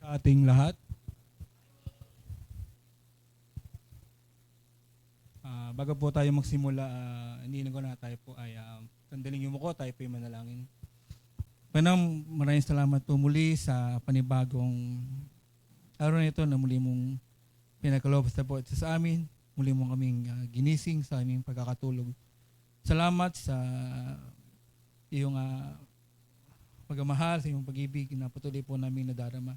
Ating lahat. Bago po tayo magsimula, iniilan ko na tayo po ay sandaling yumuko, tayo po yung manalangin. Panang maraming salamat po muli sa panibagong araw na ito na muli mong pinagkaloob sa po sa amin. Muli mong kaming ginising sa aming pagkakatulog. Salamat sa iyong pagmamahal, sa iyong pag-ibig na patuloy po namin nadarama.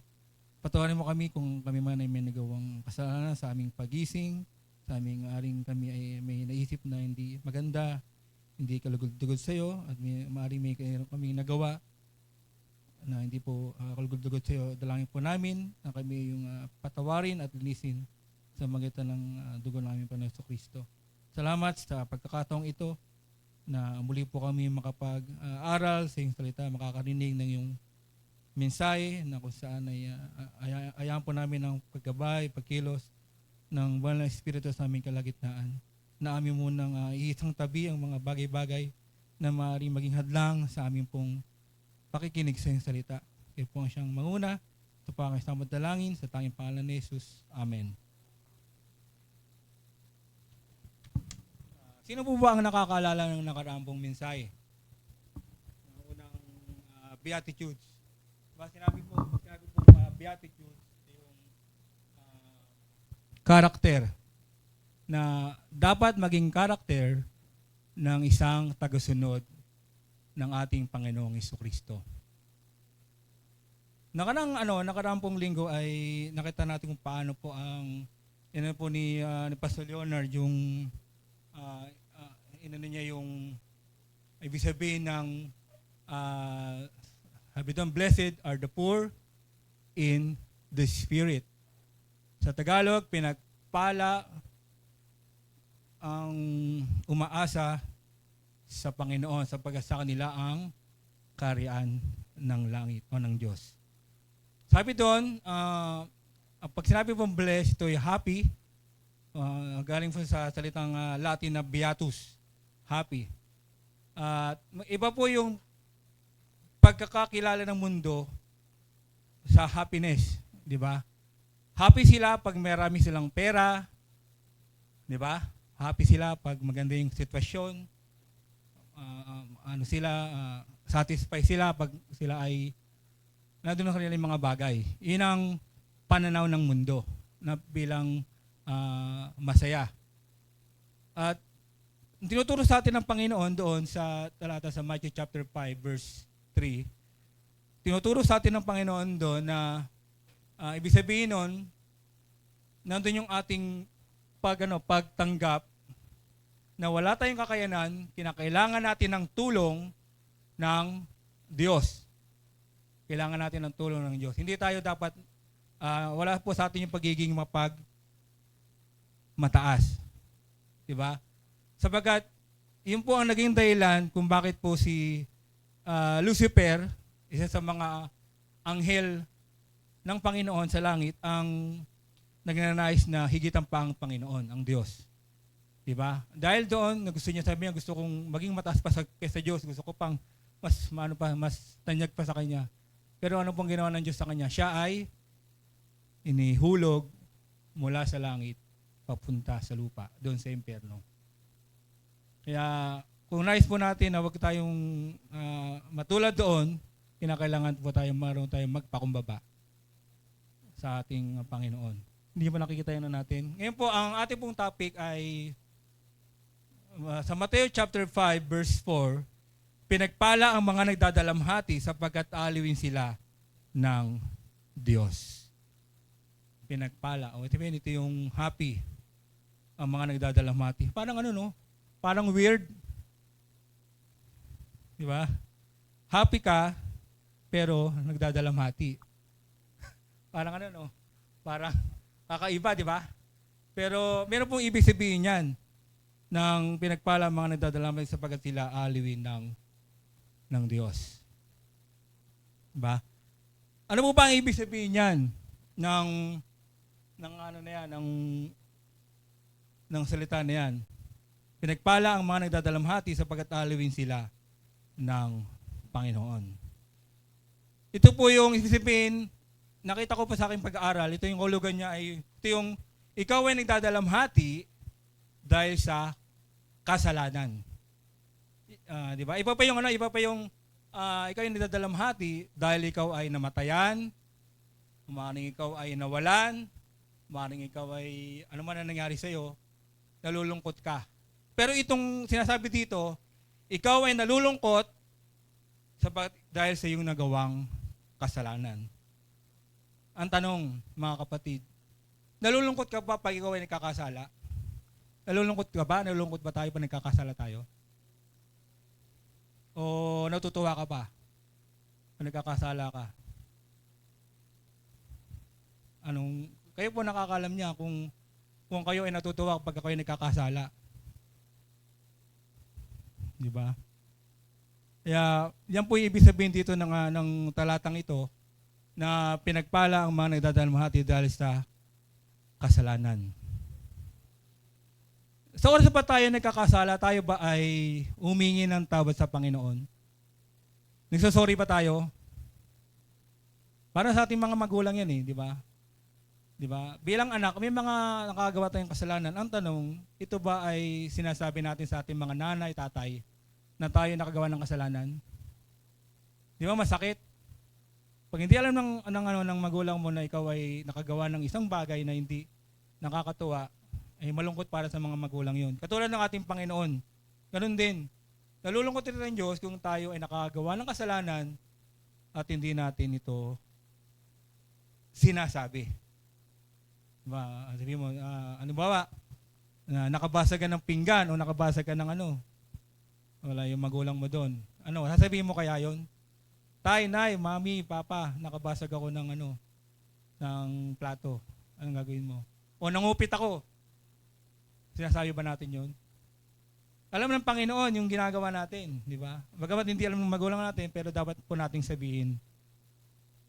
Patawarin mo kami kung kami man ay may nagawang kasalanan sa aming pagising, sa aming aring kami ay may naisip na hindi maganda, hindi kalugod-dugod sa iyo, at maaaring may kami nagawa na hindi po kalugod-dugod sa iyo. Dalangin po namin na kami yung patawarin at linisin sa magitan ng dugo namin Panginoon Kristo. Salamat sa pagkakataong ito na muli po kami makapag-aral sa iyong salita, makakarinig ng iyong mensahe na kung saan ay ayahan po namin ng paggabay, pagkilos ng banal na Espiritu sa aming kalagitnaan, na aming munang iisang tabi ang mga bagay-bagay na maaaring maging hadlang sa aming pong pakikinig sa iyong salita. Kaya po ang siyang manguna. Ito po ang isang dalangin sa tanging pangalan ni Jesus. Amen. Sino po ba ang nakakaalala ng nakaraang pong mensahe? Ang unang Beatitudes. Sinabi po Beatitudes, yung karakter na dapat maging karakter ng isang tagasunod ng ating Panginoong Jesucristo. Nakarang pong linggo ay nakita natin kung paano po ang po ni Pastor Leonard yung niya yung ibig sabihin ng sabi doon, blessed are the poor in the spirit. Sa Tagalog, pinagpala ang umaasa sa Panginoon sapagkat sa kanila ang kaharian ng langit o ng Diyos. Sabi doon, pag sinabi pong blessed, ito ay happy. Galing po sa salitang Latin na beatus, happy. Iba po yung pagkakakilala ng mundo sa happiness, di ba? Happy sila pag marami silang pera, di ba? Happy sila pag maganda yung sitwasyon. Satisfied sila pag sila ay nandun na kanilang mga bagay. Yun ang pananaw ng mundo na bilang masaya. At tinuturo sa atin ng Panginoon doon sa talata sa Matthew chapter 5 verse 3, tinuturo sa atin ng Panginoon doon na ibig sabihin nun, nandun yung ating pagtanggap na wala tayong kakayanan, kinakailangan natin ng tulong ng Diyos. Kailangan natin ng tulong ng Diyos. Hindi tayo dapat, wala po sa atin yung pagiging mataas. Diba? Sabagat, yun po ang naging dahilan kung bakit po si Lucifer, isa sa mga anghel ng Panginoon sa langit, ang nagnanais na higitan pa ang Panginoon, ang Diyos. Diba? Dahil doon, gusto niya sabihin, gusto kong maging mataas pa kaysa Diyos, gusto ko pang mas tanyag pa sa Kanya. Pero ano pong ginawa ng Diyos sa Kanya? Siya ay inihulog mula sa langit papunta sa lupa, doon sa impyerno. Kaya kung nais po natin na huwag tayong matulad doon, kinakailangan po marunong tayong magpakumbaba sa ating Panginoon. Hindi pa nakikita yun natin. Ngayon po, ang ating pong topic ay sa Mateo chapter 5 verse 4, pinagpala ang mga nagdadalamhati sapagkat aaliwin sila ng Diyos. Pinagpala. Ito yung happy ang mga nagdadalamhati. Parang Parang weird. Di ba? Happy ka, pero nagdadalamhati. Parang Parang kakaiba, di ba? Pero meron pong ibig sabihin yan ng pinagpala ang mga nagdadalamhati sapagkat sila aliwin ng Diyos. Diba? Ano po ba ang ibig sabihin yan ng salita na yan? Pinagpala ang mga nagdadalamhati sapagkat aliwin sila ng Panginoon. Ito po yung ibig sabihin nakita ko pa sa aking pag-aaral, ito yung hulugan niya ay, ito yung, ikaw ay nagdadalamhati dahil sa kasalanan. Di ba? Iba pa yung, ikaw ay nagdadalamhati dahil ikaw ay namatayan, maaaring ikaw ay nawalan, maaaring ikaw ay, ano man ang nangyari sa'yo, nalulungkot ka. Pero itong sinasabi dito, ikaw ay nalulungkot dahil sa iyong nagawang kasalanan. Ang tanong, mga kapatid, nalulungkot ka ba pag ikaw ay nagkakasala? Nalulungkot ka ba? Nalulungkot ba tayo pag nagkakasala tayo? O natutuwa ka pa pag nagkakasala ka? Kayo po nakakalam niya kung kayo ay natutuwa pag kayo ay nagkakasala. Di ba? Kaya yan po yung ibig sabihin dito ng talatang ito, na pinagpala ang mga nagdadalamhati dahil sa kasalanan. Sa oras pa tayo nagkakasala, tayo ba ay humingi ng tawad sa Panginoon? Nagsasorry ba tayo? Para sa ating mga magulang yan di ba? Di ba? Bilang anak, may mga nakagawa tayong kasalanan. Ang tanong, ito ba ay sinasabi natin sa ating mga nanay, tatay, na tayo nakagawa ng kasalanan? Di ba masakit? Pag hindi alam ng magulang mo na ikaw ay nakagawa ng isang bagay na hindi nakakatuwa, ay malungkot para sa mga magulang yun. Katulad ng ating Panginoon, ganun din. Nalulungkot rin ang Diyos kung tayo ay nakagawa ng kasalanan at hindi natin ito sinasabi. Diba? Sabi mo, nakabasag ka ng pinggan o nakabasag ka ng wala yung magulang mo doon. Sasabihin mo kaya yon? Tay, nay, mami, papa, nakabasag ako ng plato. Anong gagawin mo? O nangupit ako. Sinasabi ba natin yon? Alam ng Panginoon yung ginagawa natin, di ba? Bagamat hindi alam ng magulang natin, pero dapat po nating sabihin.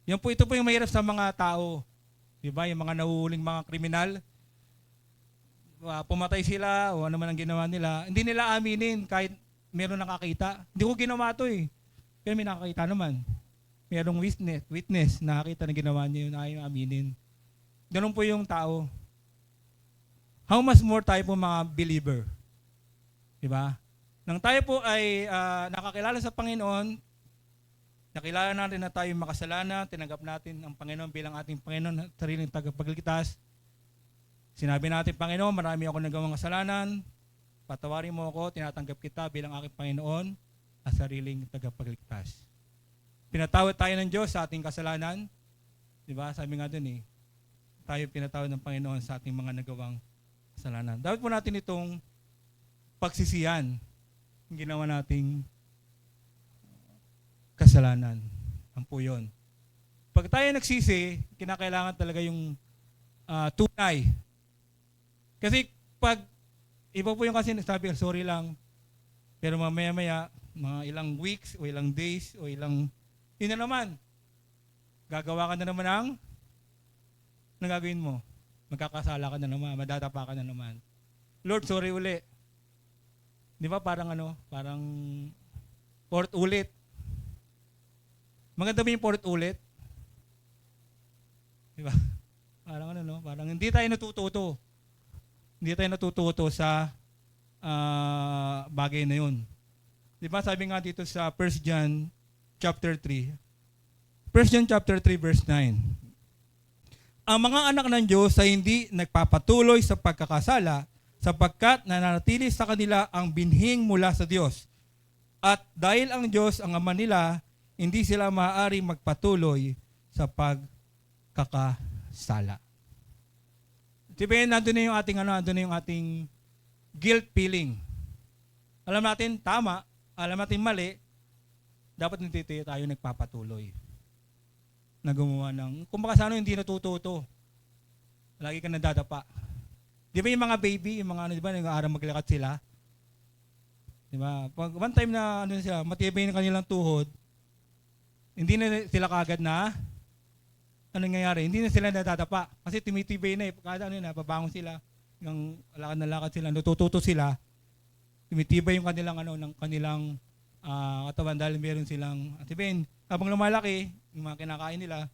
Ito po yung mahirap sa mga tao. Di ba? Yung mga nahuhuling mga kriminal, pumatay sila o ano man ang ginawa nila, hindi nila aminin kahit meron nakakita. Hindi ko ginawa to Pero may nakakita naman. Merong witness nakakita na ginawa niya yun, ayaw aminin. Ganun po yung tao. How much more tayo po mga believer? Diba? Nang tayo po ay nakakilala sa Panginoon, nakilala natin na tayo makasalanan, tinanggap natin ang Panginoon bilang ating Panginoon at sariling tagapagligtas. Sinabi natin, Panginoon, marami ako nagawang kasalanan, patawarin mo ako, tinatanggap kita bilang aking Panginoon at sariling tagapagligtas. Pinatawad tayo ng Diyos sa ating kasalanan. Diba? Sabi nga dun tayo pinatawad ng Panginoon sa ating mga nagawang kasalanan. Dapat po natin itong pagsisiyan yung ginawa nating kasalanan. Ang po yun. Pag tayo nagsisi, kinakailangan talaga yung tunay. Kasi pag iba po yung kasi sabi, sorry lang, pero mamaya-maya, mga ilang weeks o ilang days o yun na naman. Gagawa ka na naman anong gagawin mo? Magkakasala ka na naman, madadapa ka na naman. Lord, sorry uli. Di ba parang parang fourth ulit. Maganda ba yung fourth ulit? Di ba? Parang parang hindi tayo natututo. Hindi tayo natututo sa bagay na yun. Di ba sabi nga dito sa 1 John chapter 3. 1 John chapter 3 verse 9. Ang mga anak ng Diyos ay hindi nagpapatuloy sa pagkakasala sapagkat nananatili sa kanila ang binhing mula sa Diyos. At dahil ang Diyos ang ama nila, hindi sila maaari magpatuloy sa pagkakasala. Diba nandun na yung ating nandun na yung ating guilt feeling. Alam natin tama, alam natin mali, dapat hindi tayo nagpapatuloy na gumawa ng, kung baka sana hindi natututo. Lagi ka nadadapa. Di ba yung mga baby, yung mga di ba, nag-aaral maglakad sila? Di ba? Pag one time na sila, matibay ng kanilang tuhod, hindi na sila kagad na nangyayari? Hindi na sila nadadapa. Kasi tumitibay na kada babangon sila, ng lakad na lakad sila, natututo sila, tumitibay yung kanilang ng kanilang katawan dahil meron silang, at habang lumalaki, yung mga kinakain nila,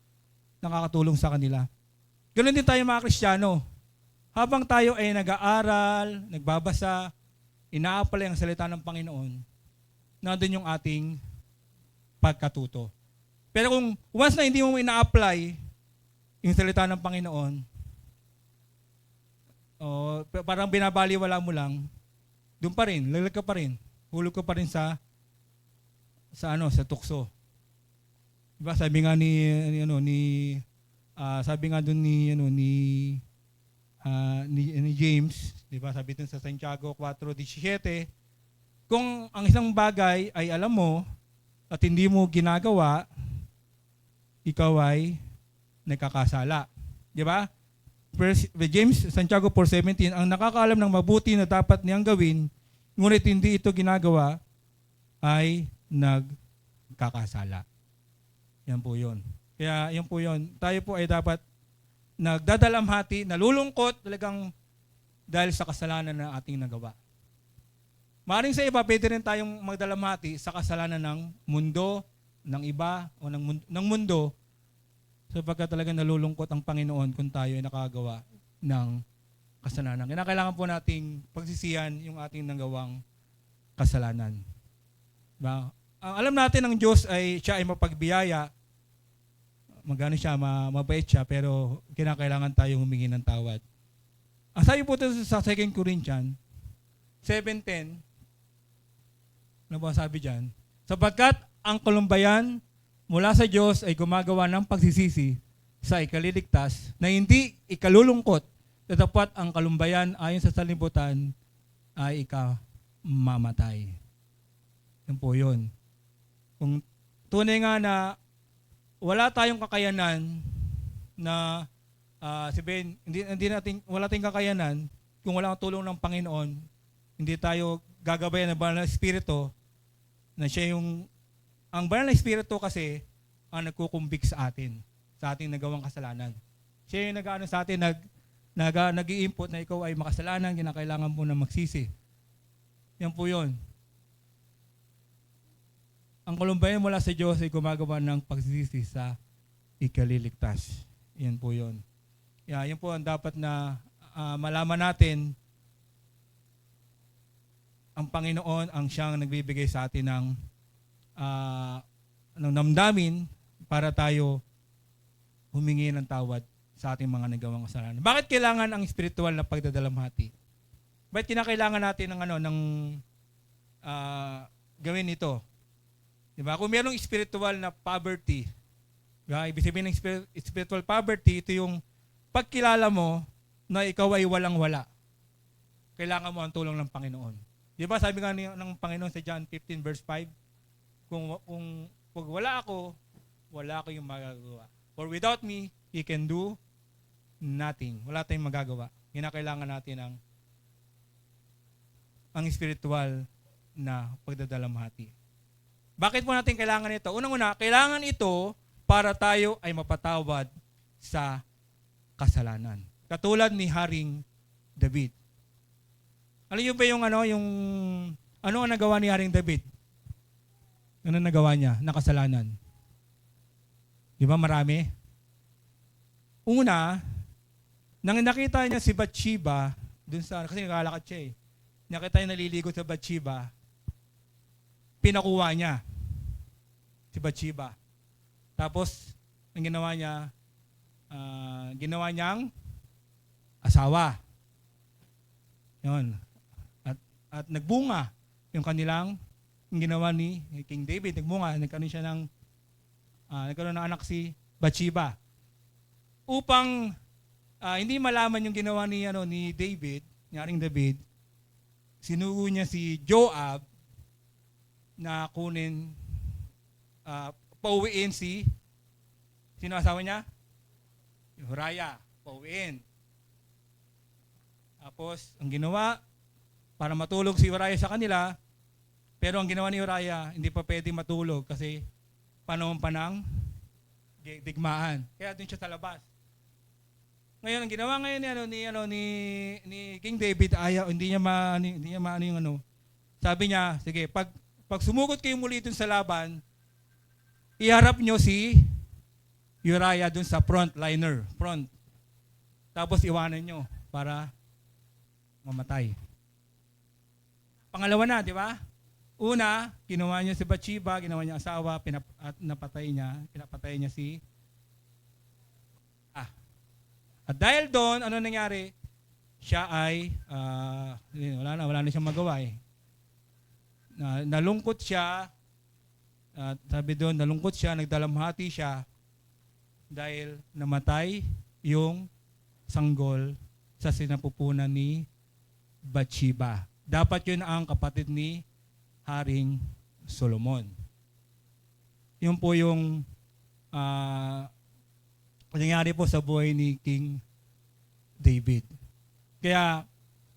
nakakatulong sa kanila. Ganoon din tayo mga Kristiyano. Habang tayo ay nag-aaral, nagbabasa, ina-apply ang salita ng Panginoon, nandun yung ating pagkatuto. Pero kung once na hindi mo ina-apply yung salita ng Panginoon, parang binabaliwala mo lang, doon pa rin, lalag ka pa rin, hulog ka pa rin sa tukso. Diba? Sabi nga sabi nga doon ni James, diba? Sabi doon sa Santiago 4:17, kung ang isang bagay ay alam mo at hindi mo ginagawa, ikaw ay nagkakasala. Diba? James, Santiago 4:17, ang nakakaalam ng mabuti na dapat niyang gawin, ngunit hindi ito ginagawa, ay nagkakasala. Yan po yun. Kaya yan po yun. Tayo po ay dapat nagdadalamhati, nalulungkot talagang dahil sa kasalanan na ating nagawa. Maaaring sa iba, pwede rin tayong magdalamhati sa kasalanan ng mundo, ng iba, o ng mundo, sapagkat talagang nalulungkot ang Panginoon kung tayo ay nakagawa ng kasalanan. Kailangan po nating pagsisihan yung ating nagawang kasalanan. Diba? Ang alam natin ng Diyos ay siya ay mapagbiyaya, mabait siya, pero kinakailangan tayong humingi ng tawad. Ang sabi po ito sa 2 Corinthians 7:10, ano ba sabi dyan? Sapagkat ang kalumbayan mula sa Diyos ay gumagawa ng pagsisisi sa ikaliligtas na hindi ikalulungkot, tatapat ang kalumbayan ayon sa sanlibutan ay ikamamatay. Yan po yun. Kung tunay nga na wala tayong kakayanan na wala tayong kakayanan kung wala ang tulong ng Panginoon, hindi tayo gagabayan ng banal na espiritu na siya ang banal na espiritu kasi ang nagkukumbik sa ating nagawang kasalanan. Siya yung nag-aano sa atin, nag-i-input na ikaw ay makasalanan, kinakailangan mo na magsisi. Yan po yun. Ang kalumbayan mula sa Diyos ay gumagawa ng pagsisisi sa ikaliligtas. Yan po yun. Yan po ang dapat na malaman natin. Ang Panginoon ang siyang nagbibigay sa atin ng damdamin para tayo humingi ng tawad sa ating mga nagawang kasalanan. Bakit kailangan ang spiritual na pagdadalamhati? Bakit kinakailangan natin ng gawin ito? Diba? Kung mayroong spiritual na poverty, diba? Ibig sabihin ng spiritual poverty, ito yung pagkilala mo na ikaw ay walang-wala. Kailangan mo ang tulong ng Panginoon. Diba? Sabi nga ng Panginoon sa John 15 verse 5, kung wala ako yung magagawa. For without me, you can do nothing. Wala tayong magagawa. Kinakailangan natin ang spiritual na pagdadalamhati. Bakit po natin kailangan ito? Unang-una, kailangan ito para tayo ay mapatawad sa kasalanan. Katulad ni Haring David. Alam niyo ba yung ano ang nagawa ni Haring David? Ano nagawa niya na kasalanan? Di ba marami? Una, nang nakita niya si Bathsheba, kasi naglalakad siya eh. Nakita niya naliligo sa Bathsheba, pinakuha niya si Bathsheba. Tapos, ang ginawa niyang asawa. Yun. At nagbunga yung ginawa ni King David. Nagkaroon ng anak si Bathsheba. Upang hindi malaman yung ginawa ni David, ni Haring David, sinugo niya si Joab na kunin, pauwiin sino asawa niya? Uriah, pauwiin. Tapos, ang ginawa, para matulog si Uriah sa kanila, pero ang ginawa ni Uriah, hindi pa pwede matulog kasi panahon pa ng digmaan. Kaya doon siya sa labas. Ngayon, ang ginawa ngayon ni King David, hindi niya maano yung sabi niya, sige, pag sumugod kayo muli dun sa laban, iharap nyo si Uriah dun sa front. Tapos iwanan nyo para mamatay. Pangalawa na, di ba? Una, kinuha niya si Bathsheba, ginawa niya asawa, at pinapatay niya si At dahil doon, ano nangyari? Siya ay, wala na siyang magawa eh. Nalungkot siya, at sabi doon, nalungkot siya, nagdalamhati siya, dahil namatay yung sanggol sa sinapupunan ni Bathsheba. Dapat yun ang kapatid ni Haring Solomon. Yun po yung nangyari po sa buhay ni King David. Kaya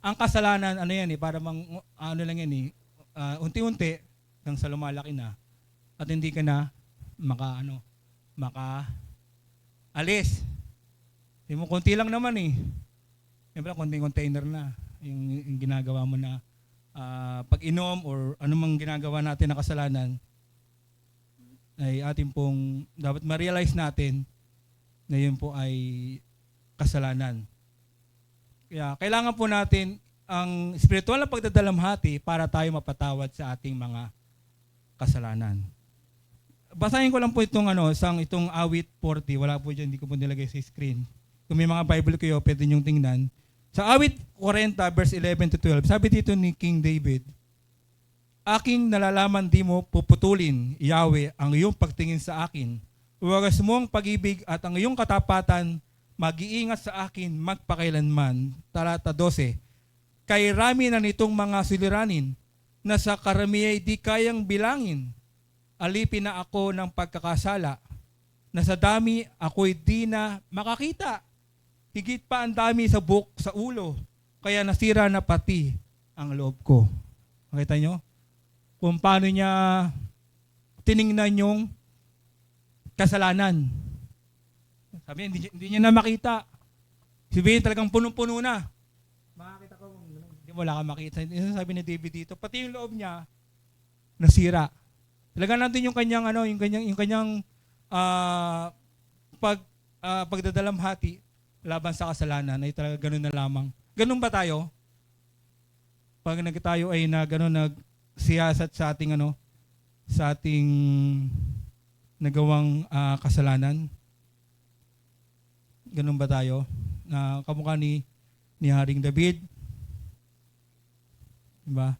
ang kasalanan ano yan ano lang yan unti-unti nang sa lumalaki na at hindi ka na alis. Hindi mo konti lang naman eh. Siyempre konting container na yung ginagawa mo na pag-inom or anumang ginagawa natin na kasalanan ay atin pong dapat ma-realize natin na yun po ay kasalanan. Kaya kailangan po natin ang spiritual na pagdadalamhati para tayo mapatawad sa ating mga kasalanan. Basahin ko lang po itong awit 40. Wala po dyan, hindi ko po nilagay sa screen. Kung may mga Bible kayo, pwede niyong tingnan. Sa awit 40 verse 11 to 12, sabi dito ni King David, aking nalalaman di mo puputulin, Yahweh, ang iyong pagtingin sa akin. Wagas mo ang pag-ibig at ang iyong katapatan, mag-iingat sa akin magpakailanman. Talata 12, kay rami na nitong mga suliranin, na sa karamihay di kayang bilangin. Alipin na ako ng pagkakasala, na sa dami ako'y di na makakita. Higit pa ang dami sa buhok sa ulo, kaya nasira na pati ang loob ko. Makita nyo? Kung paano niya tiningnan yung kasalanan. Sabi niya, hindi niya na makita. Sabihin talagang punong-puno na. Makakita ko, hindi mo wala kang makita. Sabi ni David dito, pati yung loob niya, nasira. Talagang nandun yung kanyang, pagdadalamhati laban sa kasalanan ay talaga ganun na lamang. Ganun ba tayo? Pag tayo ay nagsiyasat sa ating nagawang kasalanan. Ganun ba tayo? Na kamukha ni Haring David. Diba?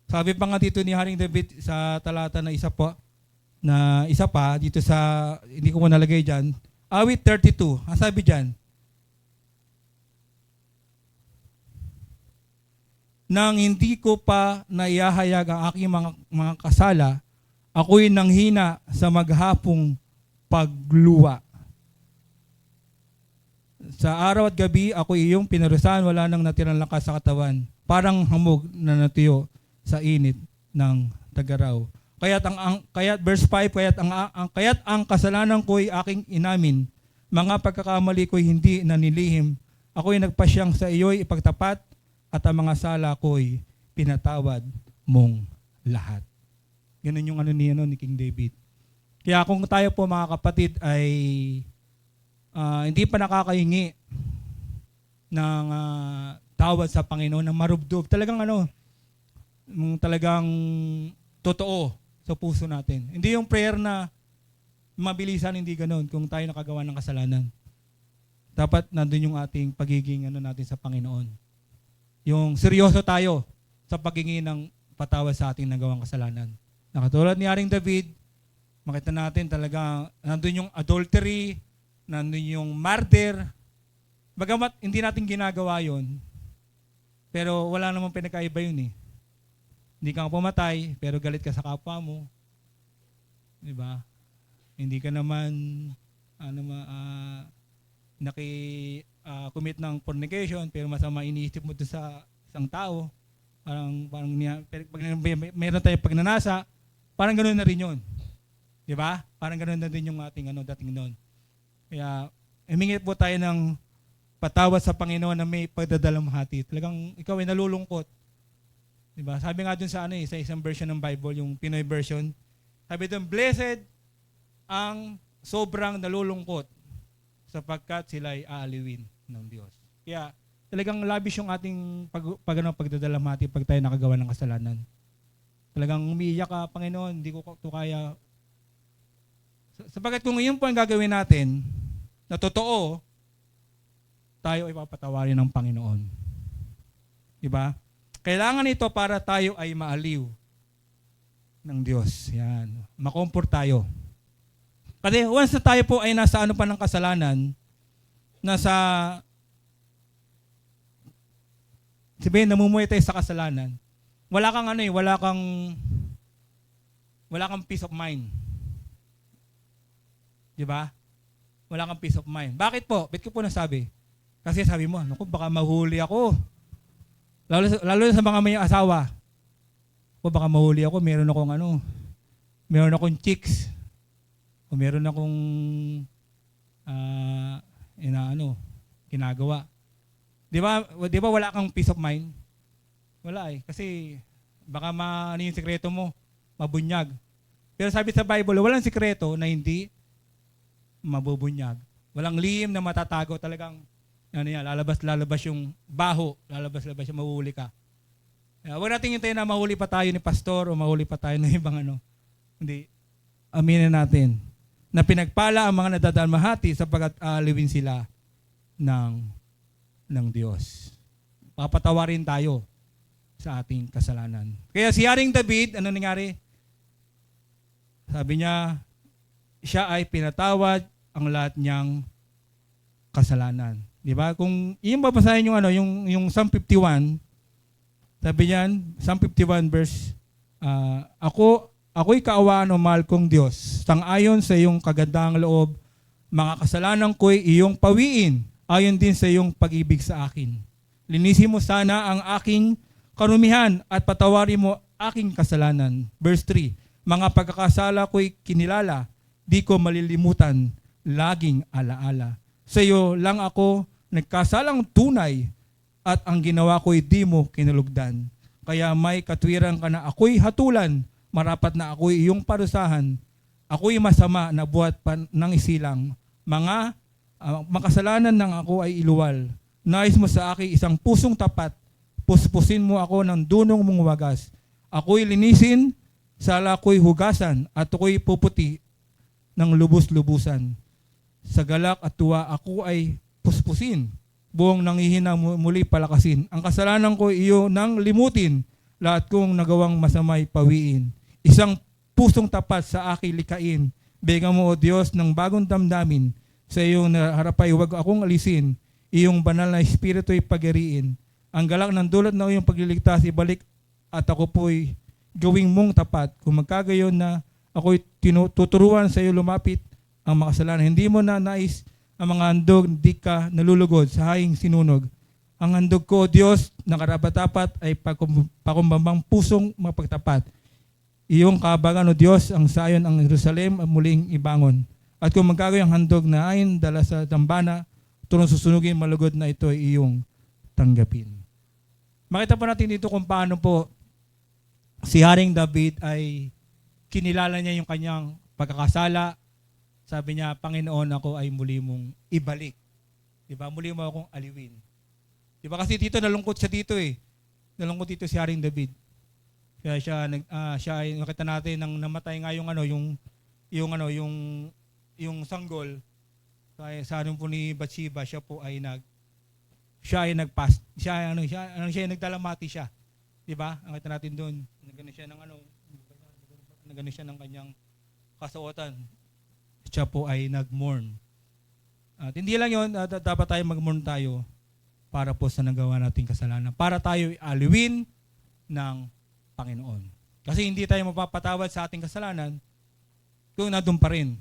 Sabi pa nga dito ni Haring David sa talata na isa pa dito sa, hindi ko mo nalagay dyan, awit 32. Ang sabi dyan, nang hindi ko pa naihahayag ang aking mga kasala, ako'y nanghina sa maghapong pagluwa. Sa araw at gabi, ako iyong pinarusahan, wala nang natirang lakas sa katawan. Parang hamog na natuyo sa init ng tagaraw. Kaya't verse 5, kaya't ang kasalanan ko'y aking inamin. Mga pagkakamali ko'y hindi nanilihim. Ako'y nagpasyang sa iyo'y ipagtapat at ang mga sala ko'y pinatawad mong lahat. Ganun yung ni King David. Kaya kung tayo po mga kapatid ay hindi pa nakakahingi ng tawad sa Panginoon ng marubdob, talagang talagang totoo sa puso natin. Hindi yung prayer na mabilisan, hindi ganoon kung tayo nakagawa ng kasalanan. Dapat nandun yung ating pagiging natin sa Panginoon. Yung seryoso tayo sa paghingi ng patawad sa ating nagawang kasalanan. Nakatulad ni Haring David, makita natin talaga nandun yung adultery, nandun yung murder. Bagamat hindi natin ginagawa yon, pero wala namang pinakaiba yun eh. Hindi ka pumatay, pero galit ka sa kapwa mo. Diba? Hindi ka naman commit ng fornication, pero masama iniisip mo doon sa isang tao. Parang pag meron tayong pagnanasa, parang ganoon na rin yun. Diba? Parang ganoon na din yung ating dating noon. Kaya, humingit po tayo ng patawad sa Panginoon na may pagdadalamhati. Talagang ikaw ay nalulungkot. Diba? Sabi nga dun sa sa isang version ng Bible, yung Pinoy version, sabi dun, blessed ang sobrang nalulungkot sapagkat sila ay aaliwin ng Diyos. Kaya talagang labish yung ating pagdadalamhati pag tayo nakagawa ng kasalanan. Talagang umiiyak ka, Panginoon, hindi ko ito kaya. Sapagkat kung iyon po ang gagawin natin, na totoo, tayo ay papatawarin ng Panginoon. Diba? Kailangan ito para tayo ay maaliw ng Diyos. Yan. Makomfort tayo. Kasi once na tayo po ay nasa ano pa ng kasalanan, nasa sabihin, namumuhay tayo sa kasalanan, wala kang wala kang peace of mind. Di ba? Wala kang peace of mind. Bakit po? Ba't ko po nasabi? Kasi sabi mo, naku, baka mahuli ako. Lalo na sa mga may asawa. O baka mahuli ako, meron akong chicks. O meron akong ginagawa. Di ba wala kang peace of mind? Wala eh. Kasi baka yung sikreto mo, mabunyag. Pero sabi sa Bible, walang sikreto na hindi mabubunyag. Walang lihim na matatago. Talagang lalabas yung baho. Lalabas yung mahuli ka. Huwag natin hintayin na mahuli pa tayo ni pastor o mahuli pa tayo ng ibang Hindi. Aminin natin na pinagpala ang mga nadadalmahati sapagkat aliwin sila ng Diyos. Papatawarin tayo sa ating kasalanan. Kaya si Haring David, ano nangyari? Sabi niya, siya ay pinatawad ang lahat niyang kasalanan. Di ba? Kung yung babasahin yung Psalm 51, sabi niyan, Psalm 51 verse, ako'y kaawaan o mahal kong Diyos, sang-ayon sa iyong kagandahang loob, mga kasalanan ko'y iyong pawiin, ayon din sa iyong pag-ibig sa akin. Linisin mo sana ang aking karumihan at patawarin mo aking kasalanan. Verse 3, mga pagkakasala ko'y kinilala, di ko malilimutan, laging alaala. Sa iyo lang ako nagkasalang tunay, at ang ginawa ko'y di mo kinulugdan. Kaya may katwiran ka na ako'y hatulan, marapat na ako'y iyong parusahan. Ako'y masama na buhat pa ng isilang. Mga makasalanan ng ako ay iluwal. Nais mo sa akin isang pusong tapat, puspusin mo ako ng dunong mong wagas. Ako'y linisin, sala ko'y hugasan, at ako'y puputi ng lubos-lubusan. Sa galak at tuwa ako ay puspusin, buong nanghihina muli palakasin. Ang kasalanan ko iyo nang limutin, lahat kong nagawang masamay pawiin. Isang pusong tapat sa aking likain. Bigyan mo, O Diyos, ng bagong damdamin. Sa iyong harapay huwag akong alisin. Iyong banal na espiritu'y pagiriin. Ang galak ng dulot na iyong pagliligtas ibalik, at ako po'y gawing mong tapat. Kung magkagayon na ako'y tuturuan sa iyo lumapit ang makasalanan. Hindi mo na nais ang mga handog, di ka nalulugod sa haing sinunog. Ang handog ko, O Diyos, na karapat-dapat ay pakumbabang pusong mapagtapat. Iyong kahabagan, O Diyos, ang sayon ang Jerusalem muling ibangon. At kung magkagayon ang handog na ayon dala sa dambana, turong susunugin malugod na ito ay iyong tanggapin. Makita po natin dito kung paano po si Haring David ay kinilala niya yung kanyang pagkakasala. Sabi niya, Panginoon, ako ay muli mong ibalik. Diba? Muli mo akong aliwin. Diba? Kasi dito, nalungkot siya dito eh. Nalungkot dito si Haring David. Kaya siya ay nakita natin nang namatay nga yung sanggol. Kaya sa anong po ni Bathsheba, siya ay nagdalamati siya. Diba? Ang kita natin doon, nagano siya ng kanyang kasuotan. Siya po ay nag-mourn. At hindi lang yun, dapat tayo mag-mourn tayo para po sa nagawa nating kasalanan. Para tayo aliwin ng Panginoon. Kasi hindi tayo mapapatawad sa ating kasalanan kung nandun pa rin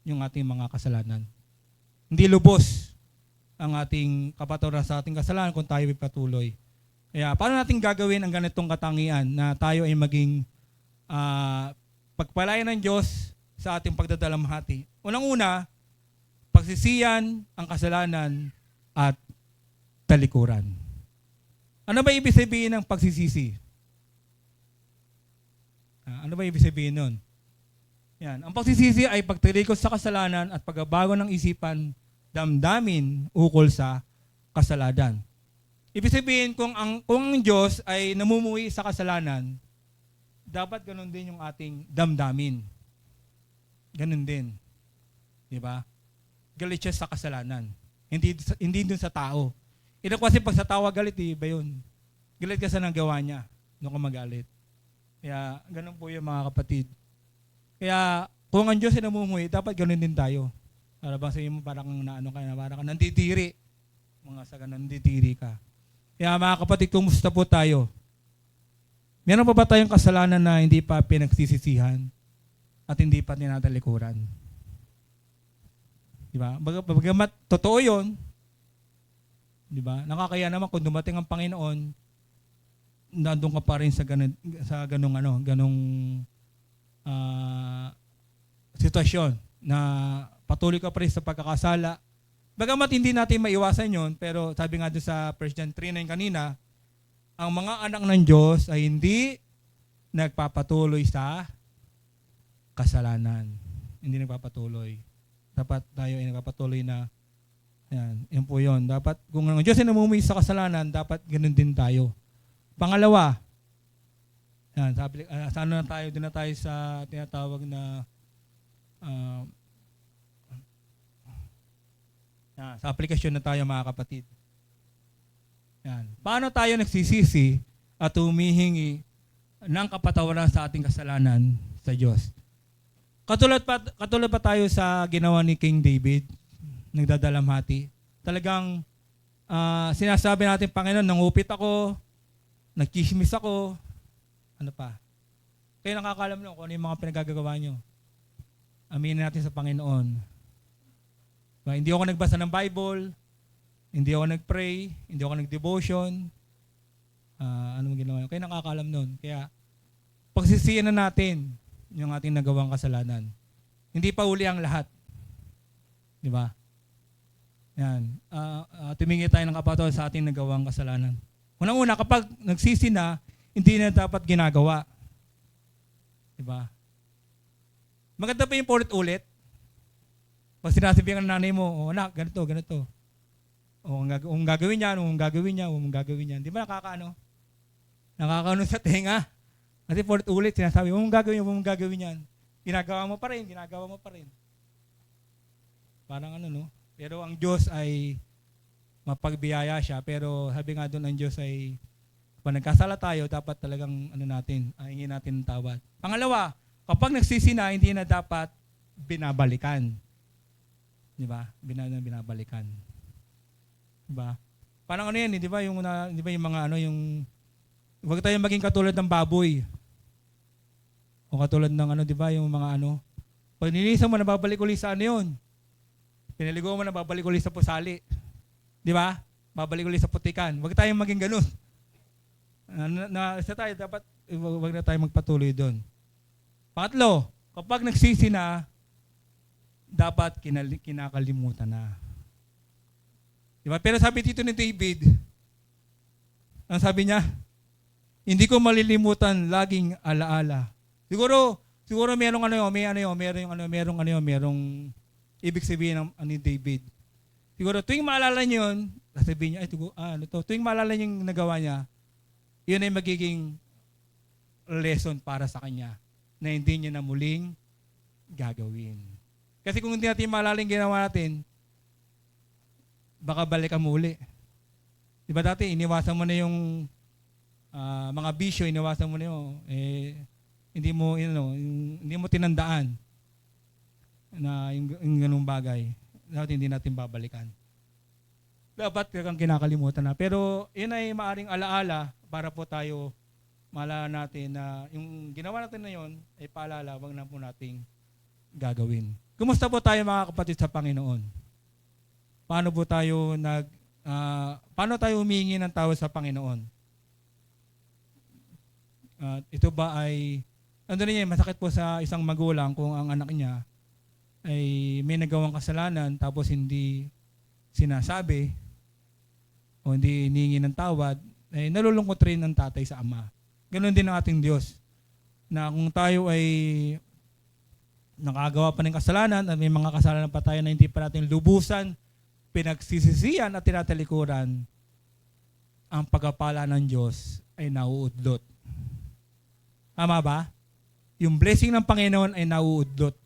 yung ating mga kasalanan. Hindi lubos ang ating kapatawaran sa ating kasalanan kung tayo ay patuloy. Kaya paano natin gagawin ang ganitong katangian na tayo ay maging pagpalayan ng Diyos sa ating pagdadalamhati? Unang-una, pagsisiyan ang kasalanan at talikuran. Ano ba ibig sabihin ng pagsisisi? Ano ba ibig sabihin nun? Yan. Ang pagsisisi ay pagtirikos sa kasalanan at pagbabago ng isipan, damdamin ukol sa kasalanan. Ibig sabihin, kung ang Diyos ay namumuhi sa kasalanan, dapat ganun din yung ating damdamin. Ganun din. Di ba? Galit siya sa kasalanan. Hindi dun sa tao. Ito kasi pag sa tao galit, iba yun. Galit ka sa nagawa niya. Doon ka magalit. Kaya ganun po yung mga kapatid. Kaya kung ang Diyos ay namumuhi, dapat ganun din tayo. Para bang sabihin mo parang naano ka na, parang nanditiri. Mga sa ganun, nanditiri ka. Kaya mga kapatid, kumusta po tayo? Meron pa ba tayong kasalanan na hindi pa pinagsisisihan at hindi pa tinatalikuran? Diba? Bagamat totoo yun, diba? Nakakaya naman kung dumating ang Panginoon, nandun ka pa rin sa ganung sitwasyon na patuloy ka pa rin sa pagkakasala. Bagamat hindi natin maiwasan yon, pero sabi nga doon sa 1 John 3:9 kanina, ang mga anak ng Diyos ay hindi nagpapatuloy sa kasalanan. Hindi nagpapatuloy. Dapat tayo ay nagpapatuloy na yan po yun. Dapat, kung ang Diyos ay namumuhi sa kasalanan, dapat ganun din tayo. Pangalawa, yan, doon na tayo sa tinatawag na sa aplikasyon na tayo mga kapatid. Yan. Paano tayo nagsisisi at humihingi ng kapatawaran sa ating kasalanan sa Diyos? Katulad pa tayo sa ginawa ni King David, nagdadalamhati. Talagang sinasabi natin, Panginoon, nangupit ako, nagchismis ako, ano pa? Kayo nakakalam nyo kung ano yung mga pinagagawa nyo. Aminin natin sa Panginoon. Hindi ako nagbasa ng Bible, hindi ako nag-pray, hindi ako nag-devotion. Ano mo ginawa? Kayo nakakalam nun. Kaya, pagsisiyan na natin yung ating nagawang kasalanan. Hindi pa uli ang lahat. Di ba? Yan. Tumingi tayo ng kapatawaran sa ating nagawang kasalanan. Unang-una, kapag nagsisi na, hindi na dapat ginagawa. Di ba? Maganda pa yung ulit-ulit. Pag sinasabi ng nanay mo, anak, ganito. Kung gagawin niya, kung gagawin niya. Di ba nakakaano sa tenga? Kasi ulit sinasabi, kung gagawin yan. Ginagawa mo pa rin. Parang no? Pero ang Diyos ay mapagbiyaya siya. Pero sabi nga doon, ang Diyos ay, pag nagkasala tayo, dapat talagang hingin natin ng tawad. Pangalawa, kapag nagsisi na, hindi na dapat binabalikan. Di ba? Binabalikan. Di ba? Parang yan, di ba? Yung mga huwag tayong maging katulad ng baboy. O katulad ng di ba? Yung mga pag nilinisan mo, nababalik ulit sa yun. Pinaligo mo, nababalik ulit sa pusali. Di ba? Babalik ulit sa putikan. Huwag tayong maging ganun. Isa tayo, dapat, huwag na tayo magpatuloy doon. Pangatlo, kapag nagsisi na, dapat kinakalimutan na. Diba? Pero sabi dito ni David, ang sabi niya, hindi ko malilimutan, laging alaala. Siguro merong ibig sabihin ni David. Siguro tuwing maalala niyo yun, sabihin niya, tuwing maalala niyo yung nagawa niya, yun ay magiging lesson para sa kanya na hindi niya na muling gagawin. Kasi kung hindi natin maalala yung ginawa natin, baka balik ka muli. Diba dati, iniwasan mo na yung mga bisyo, iniwasan mo na yun, hindi mo tinandaan na yung ganung bagay. Dapat hindi natin babalikan. Dapat kang kinakalimutan na. Pero yun ay maaring alaala para po tayo maalala natin na yung ginawa natin na yun ay paalala, wag na po nating gagawin. Kumusta po tayo mga kapatid sa Panginoon? Paano tayo humingi ng tawad sa Panginoon? Ito ba ay masakit po sa isang magulang kung ang anak niya ay may nagawang kasalanan tapos hindi sinasabi o hindi hiningi ng tawad, ay nalulungkot rin ang tatay sa ama. Ganon din ang ating Diyos, na kung tayo ay nakagawa pa ng kasalanan at may mga kasalanan pa tayo na hindi pa natin lubusan, pinagsisisihan at tinatalikuran, ang pagpapala ng Diyos ay nauudlot. Tama ba? Yung blessing ng Panginoon ay nauudlot.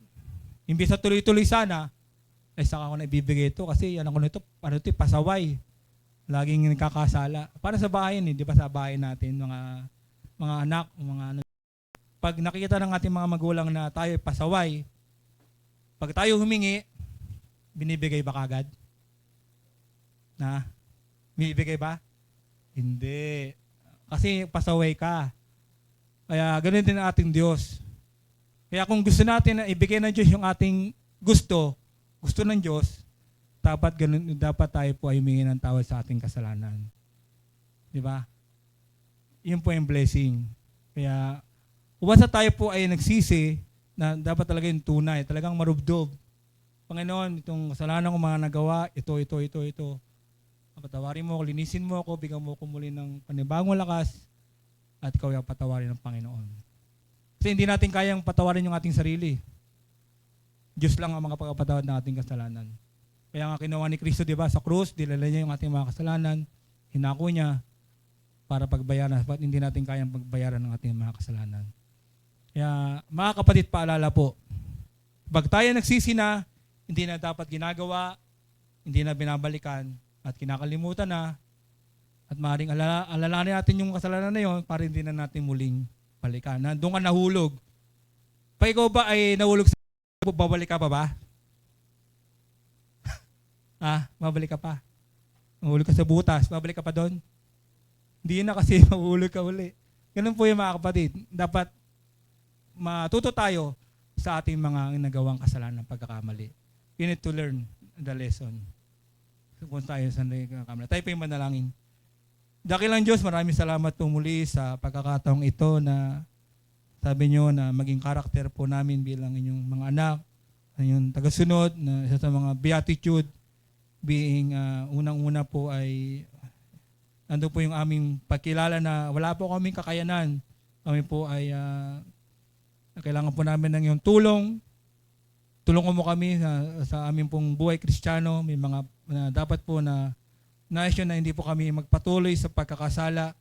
Imbis na tuloy-tuloy sana, ay saka ko na ibibigay ito kasi ano ko nito, pasaway. Laging nagkakasala. Para sa bahay di ba sa bahay natin, mga anak, mga ano. Pag nakikita ng ating mga magulang na tayo ay pasaway, pag tayo humingi, binibigay ba kagad? Binibigay ba? Hindi. Kasi pasaway ka. Kaya ganoon din ang ating Diyos. Kaya kung gusto natin na ibigay ng Diyos yung ating gusto ng Diyos, dapat tayo po ay humingi ng tawad sa ating kasalanan. Di ba? Yun po yung blessing. Kaya, once tayo po ay nagsisi, na dapat talaga yung tunay, talagang marubdob. Panginoon, itong kasalanan ko mga nagawa, ito. Patawarin mo ako, linisin mo ako, bigyan mo ako muli ng panibagong lakas, at ikaw ay patawarin ng Panginoon. Kasi hindi natin kayang patawarin yung ating sarili. Diyos lang ang makapagpatawad ng ating kasalanan. Kaya nga kinuha ni Kristo, di ba, sa krus, dilala niya yung ating mga kasalanan, hinako niya para pagbayaran, but hindi natin kayang pagbayaran ng ating mga kasalanan. Kaya mga kapatid, paalala po, pag tayo nagsisi na, hindi na dapat ginagawa, hindi na binabalikan, at kinakalimutan na, at maaaring alalahanin natin yung kasalanan na yun para hindi na natin muling balikan. Nandun ka nahulog. Pag ikaw ba ay nahulog sa babalik ka pa ba? Babalik ka pa. Nahulog ka sa butas, babalik ka pa doon? Hindi na kasi mahulog ka uli. Ganun po yung mga kapatid. Dapat matuto tayo sa ating mga nagawang kasalanan ng pagkakamali. We need to learn the lesson. Kung tayo sa nagkakamali. Tayo po yung manalangin. Dakilang Diyos, maraming salamat po muli sa pagkakataong ito na sabi nyo na maging karakter po namin bilang inyong mga anak, yung tagasunod, na isa sa mga beatitude, being unang-una po ay nandun po yung aming pagkilala na wala po kaming kakayanan. Kami po ay kailangan po namin ng iyong tulong. Tulungan mo kami sa aming pong buhay Kristiyano. May mga dapat po na nais na hindi po kami magpatuloy sa pagkakasala.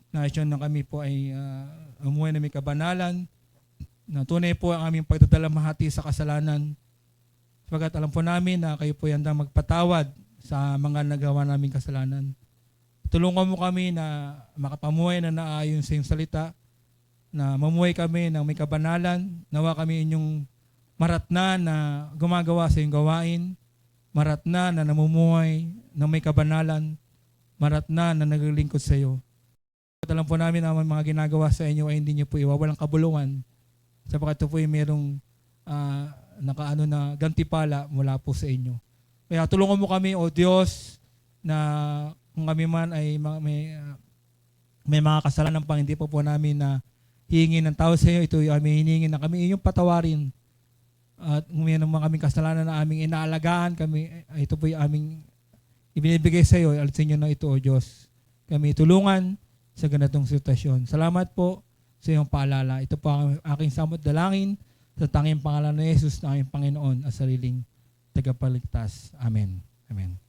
Nais na kami po ay umuwi na may kabanalan. Na tunay po ang aming pagdadalamhati sa kasalanan. Sapagat alam po namin na kayo po handang magpatawad sa mga nagawa naming kasalanan. Tulungan mo kami na makapamuhay na naayon sa iyong salita, na mamuhay kami ng may kabanalan, nawa kami inyong maratna na gumagawa sa iyong gawain, maratna na namumuhay ng may kabanalan, maratna na naglilingkod sa iyo. At alam po namin na ang mga ginagawa sa inyo ay hindi niyo po iwawalang kabuluhan, sapagat ito po ay mayroong na gantipala mula po sa inyo. Kaya tulungan mo kami, O Diyos, na kung kami man ay may mga kasalanan pang hindi po namin na hihingi ng tao sa iyo, ito ay aming hiningi na kami inyong patawarin. At kung may naman kaming kasalanan na aming inaalagaan, ito po yung aming ibinibigay sa iyo, alisin nyo na ito, O Diyos. Kami tulungan sa ganitong sitwasyon. Salamat po sa iyong paalala. Ito po ang aking samot dalangin sa tanging pangalan ni Jesus na aming Panginoon at sariling tagapagligtas. Amen. Amen.